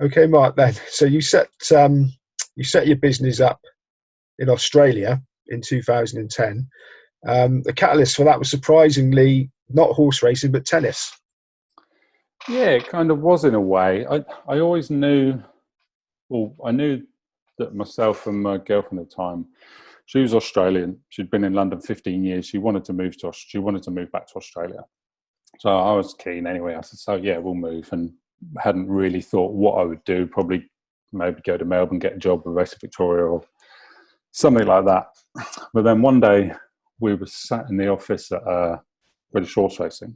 Okay, Mark. Then, so you set your business up in Australia in 2010. The catalyst for that was surprisingly not horse racing, but tennis. Yeah, it kind of was in a way. I always knew, well, I knew that myself and my girlfriend at the time, she was Australian. She'd been in London 15 years. She wanted to move back to Australia. So I was keen anyway. I said, so yeah, we'll move. And hadn't really thought what I would do. Probably maybe go to Melbourne, get a job with Racing Victoria or something like that. But then one day we were sat in the office at British Horse Racing,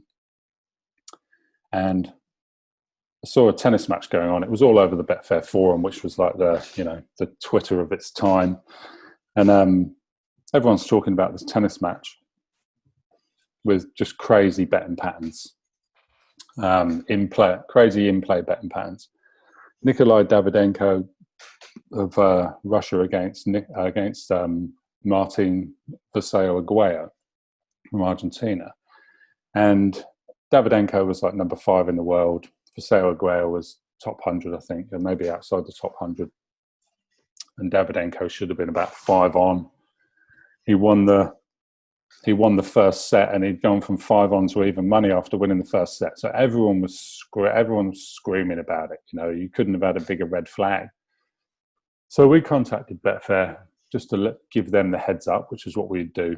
and I saw a tennis match going on. It was all over the Betfair forum, which was like the Twitter of its time. And everyone's talking about this tennis match with just crazy betting patterns, crazy in-play betting patterns. Nikolai Davydenko of Russia against Martin Vaseo Aguayo from Argentina. And Davydenko was like number 5 in the world. Vaseo Aguayo was top 100, I think, and maybe outside the top 100. And Davydenko should have been about 5 on. He won the first set, and he'd gone from 5 on to even money after winning the first set. So everyone was screaming about it. You couldn't have had a bigger red flag. So we contacted Betfair just to give them the heads up, which is what we'd do.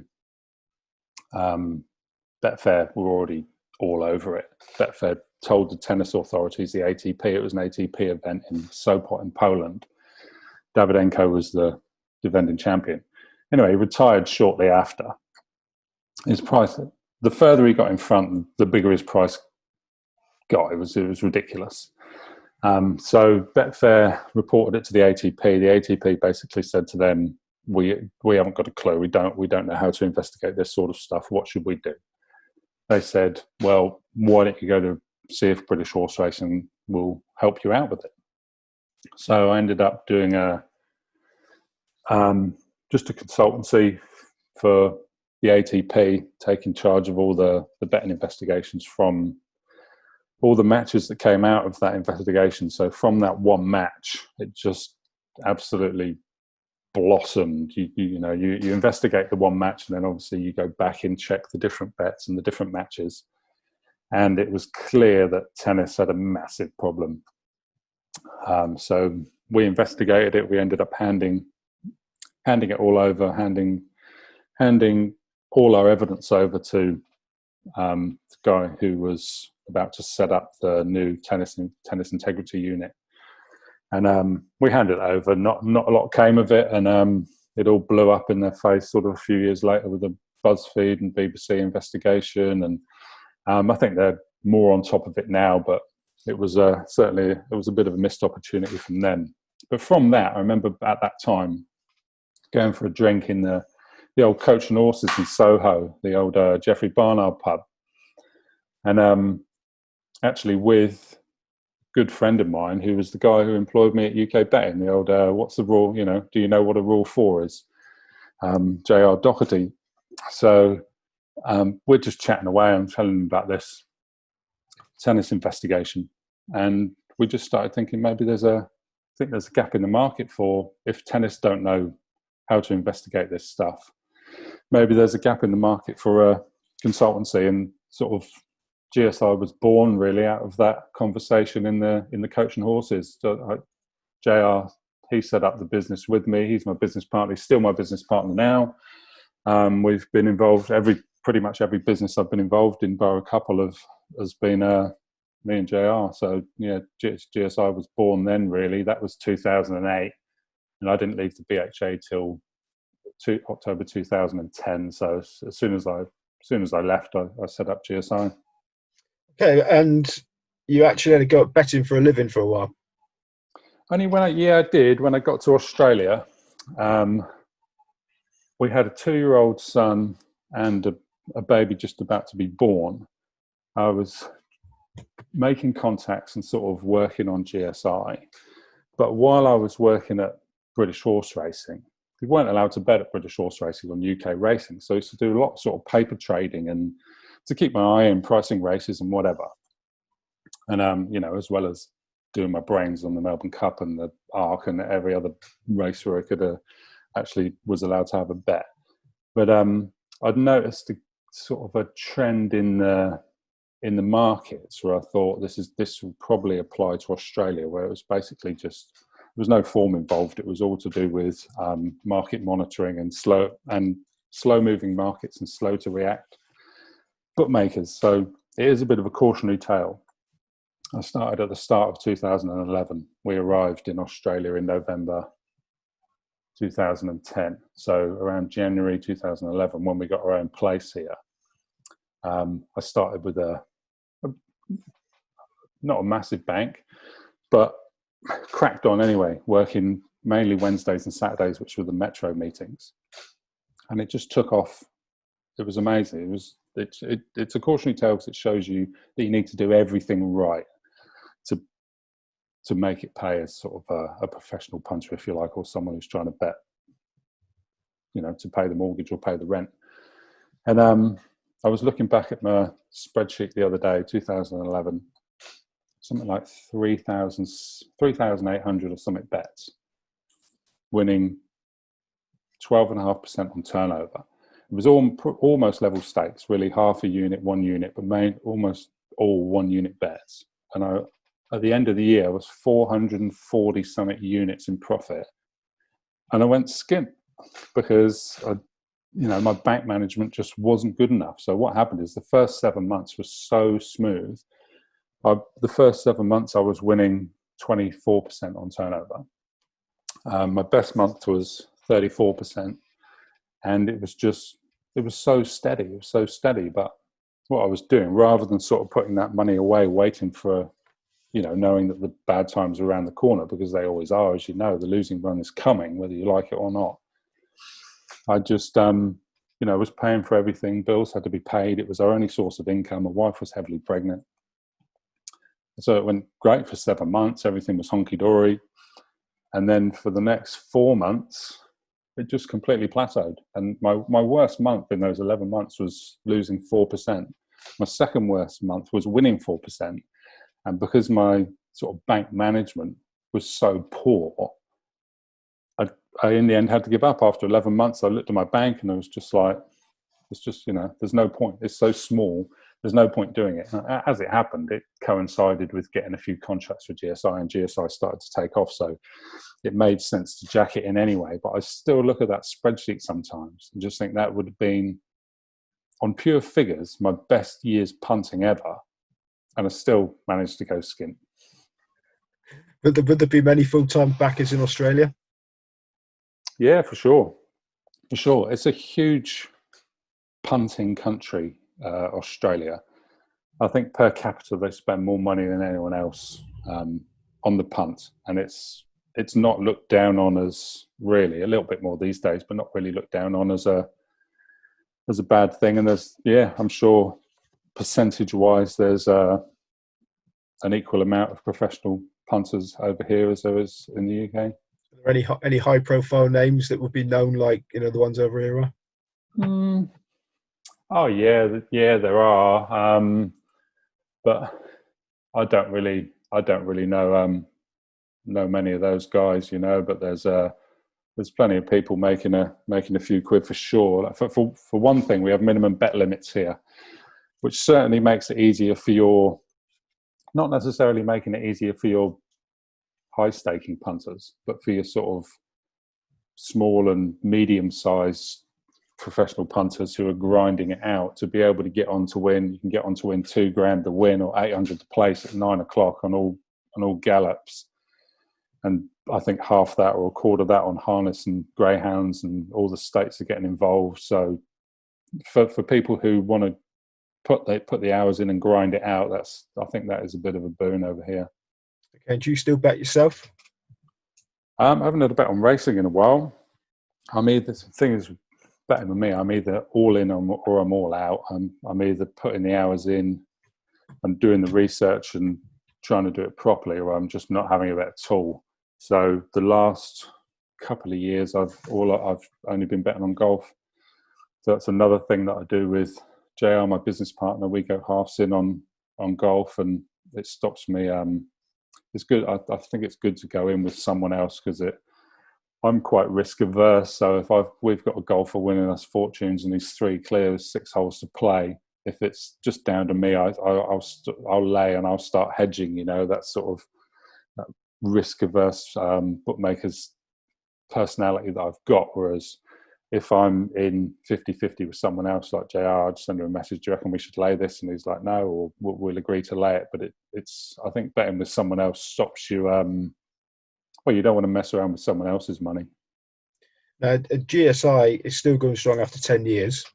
Betfair were already all over it. Betfair told the tennis authorities, the ATP, it was an ATP event in Sopot in Poland. Davydenko was the defending champion. Anyway, he retired shortly after. His price, the further he got in front, the bigger his price got. It was ridiculous. So Betfair reported it to the ATP. The ATP basically said to them, "We haven't got a clue. We don't know how to investigate this sort of stuff. What should we do?" They said, "Well, why don't you go to see if British Horse Racing will help you out with it?" So I ended up doing just a consultancy for the ATP, taking charge of all the betting investigations from all the matches that came out of that investigation. So from that one match, it just absolutely blossomed. You investigate the one match, and then obviously you go back and check the different bets and the different matches. And it was clear that tennis had a massive problem. So we investigated it. We ended up handing it all over, handing all our evidence over to the guy who was about to set up the new tennis integrity unit. And we handed it over. Not a lot came of it, and it all blew up in their face sort of a few years later with the BuzzFeed and BBC investigation. And I think they're more on top of it now, but it was certainly a bit of a missed opportunity from them. But from that, I remember at that time going for a drink in the old Coach and Horses in Soho, the old Geoffrey Barnard pub, and actually with a good friend of mine who was the guy who employed me at UK Betting, the old what's the rule? Do you know what a rule 4 is? J.R. Doherty. So we're just chatting away. I'm telling him about this tennis investigation, and we just started thinking maybe there's a gap in the market for, if tennis don't know how to investigate this stuff, maybe there's a gap in the market for a consultancy. And sort of GSI was born really out of that conversation in the Coach and Horses. So JR, he set up the business with me. He's my business partner. He's still my business partner now. We've been involved pretty much every business I've been involved in, bar a couple has been me and JR. So yeah, GSI was born then really. That was 2008, and I didn't leave the BHA till October 2010. So as soon as I left, I set up GSI. Okay, and you actually had to go at betting for a living for a while. Only I did. When I got to Australia, we had a 2-year-old son and a baby just about to be born. I was making contacts and sort of working on GSI. But while I was working at British Horse Racing, we weren't allowed to bet at British Horse Racing on UK racing. So I used to do a lot of sort of paper trading and to keep my eye on pricing races and whatever. And, as well as doing my brains on the Melbourne Cup and the Arc and every other race where I could actually was allowed to have a bet. But I'd noticed a sort of a trend in the markets where I thought this will probably apply to Australia, where it was basically just there was no form involved. It was all to do with market monitoring and slow moving markets and slow to react bookmakers. So it is a bit of a cautionary tale. I started at the start of 2011. We arrived in Australia in November 2010. So around January 2011, when we got our own place here, I started with not a massive bank, but cracked on anyway, working mainly Wednesdays and Saturdays, which were the metro meetings. And it just took off. It was amazing. It's a cautionary tale because it shows you that you need to do everything right to make it pay as sort of a professional punter, if you like, or someone who's trying to bet, to pay the mortgage or pay the rent. And I was looking back at my spreadsheet the other day, 2011, something like 3,800 or something bets, winning 12.5% on turnover. It was almost level stakes, really half a unit, 1 unit, but almost all 1 unit bets. And at the end of the year, I was 440 something units in profit. And I went skint because my bank management just wasn't good enough. So what happened is the first 7 months was so smooth. The first 7 months I was winning 24% on turnover. My best month was 34%. And it was so steady. It was so steady. But what I was doing, rather than sort of putting that money away, waiting for, knowing that the bad times are around the corner, because they always are, as you know, the losing run is coming, whether you like it or not. I just, was paying for everything. Bills had to be paid. It was our only source of income. My wife was heavily pregnant. So it went great for 7 months. Everything was honky-dory. And then for the next 4 months, it just completely plateaued. And my worst month in those 11 months was losing 4%. My second worst month was winning 4%. And because my sort of bank management was so poor, I in the end had to give up. After 11 months, I looked at my bank and I was just like, it's just, there's no point. It's so small. There's no point doing it. And as it happened, it coincided with getting a few contracts for GSI, and GSI started to take off. So it made sense to jack it in anyway. But I still look at that spreadsheet sometimes and just think that would have been, on pure figures, my best year's punting ever. And I still managed to go skint. Would there be many full-time backers in Australia? Yeah, for sure. For sure. It's a huge punting country, Australia. I think per capita they spend more money than anyone else on the punt. And it's not looked down on as, really, a little bit more these days, but not really looked down on as a bad thing. And I'm sure percentage-wise there's an equal amount of professional punters over here as there is in the UK. Are there any high-profile names that would be known, like the ones over here are? Oh yeah, there are. But I don't really know many of those guys, But there's plenty of people making a few quid for sure. Like for one thing, we have minimum bet limits here, which certainly makes it easier for your, not necessarily making it easier for your high staking punters, but for your sort of small and medium sized professional punters who are grinding it out to be able to get on to win. You can get on to win $2,000 to win or 800 to place at 9 o'clock on all gallops. And I think half that or a quarter of that on harness and greyhounds, and all the states are getting involved. So for people who want to put the hours in and grind it out, I think that is a bit of a boon over here. Okay, do you still bet yourself? I haven't had a bet on racing in a while. The thing is, betting with me, I'm either all in or I'm all out. I'm either putting the hours in and doing the research and trying to do it properly, or I'm just not having a bet at all. So the last couple of years, I've only been betting on golf. So that's another thing that I do with JR, my business partner. We go halves in on golf, and it stops me it's good. I think it's good to go in with someone else because I'm quite risk averse. So if we've got a golfer winning us fortunes and he's 3 clear with 6 holes to play, if it's just down to me, I'll lay and I'll start hedging. You know, that sort of that risk averse bookmaker's personality that I've got. Whereas if I'm in 50-50 with someone else like JR, I'd send him a message, do you reckon we should lay this? And he's like, no, or we'll agree to lay it. But it's I think betting with someone else stops you. Well, you don't want to mess around with someone else's money. GSI is still going strong after 10 years.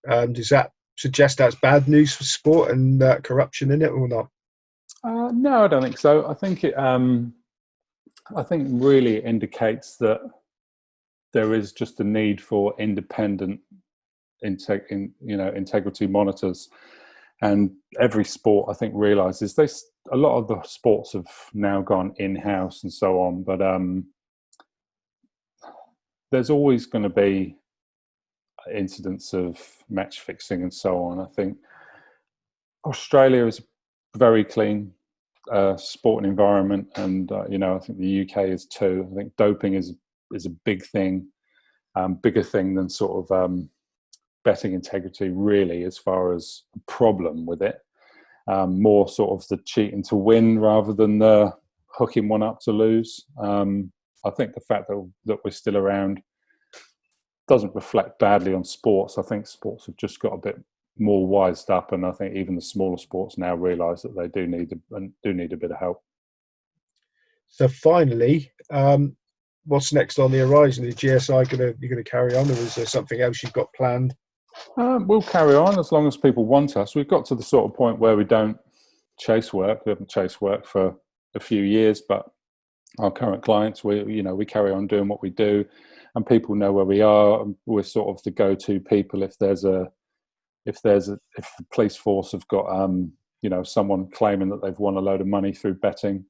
Does that suggest that's bad news for sport and corruption in it or not? No, I don't think so. I think it. I think really it indicates that there is just a need for independent, integrity monitors, and every sport I think realizes this. A lot of the sports have now gone in-house and so on, but there's always going to be incidents of match fixing and so on. I think Australia is very clean sporting environment, and I think the UK is too. I think doping is a big thing, bigger thing than sort of betting integrity really, as far as a problem with it. More sort of the cheating to win rather than the hooking one up to lose. I think the fact that we're still around doesn't reflect badly on sports. I think sports have just got a bit more wised up, and I think even the smaller sports now realise that they do need a bit of help. So finally, what's next on the horizon? Is GSI you're going to carry on, or is there something else you've got planned? We'll carry on as long as people want us. We've got to the sort of point where we don't chase work. We haven't chased work for a few years, but our current clients, we carry on doing what we do, and people know where we are. We're sort of the go-to people if the police force have got someone claiming that they've won a load of money through betting.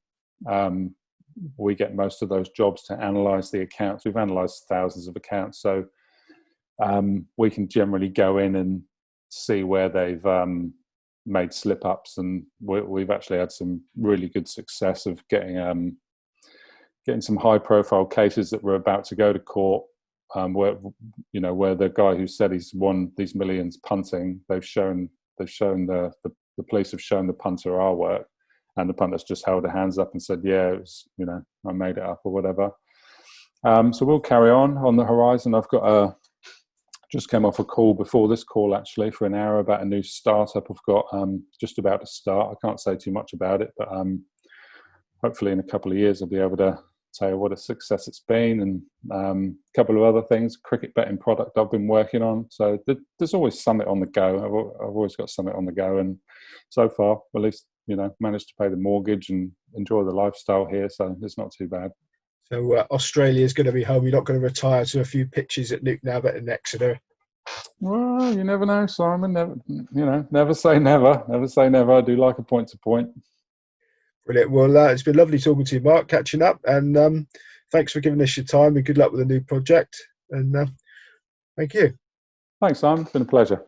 We get most of those jobs to analyse the accounts. We've analysed thousands of accounts, so we can generally go in and see where they've made slip-ups, and we've actually had some really good success of getting some high-profile cases that were about to go to court, where the guy who said he's won these millions punting, the police have shown the punter our work, and the punter's just held her hands up and said, yeah, it was, I made it up or whatever. So we'll carry on the horizon. I've got just came off a call before this call actually for an hour about a new startup I've got just about to start. I can't say too much about it, but hopefully in a couple of years I'll be able to tell you what a success it's been, and a couple of other things, cricket betting product I've been working on. So there's always something on the go. I've always got something on the go, and so far at least managed to pay the mortgage and enjoy the lifestyle here, so it's not too bad. So Australia is going to be home. You're not going to retire to a few pitches at Newton Abbott and Exeter. Well, you never know, Simon. Never say never. Never say never. I do like a point to point. Brilliant. Well, it's been lovely talking to you, Mark, catching up, and thanks for giving us your time, and good luck with the new project. And thank you. Thanks, Simon. It's been a pleasure.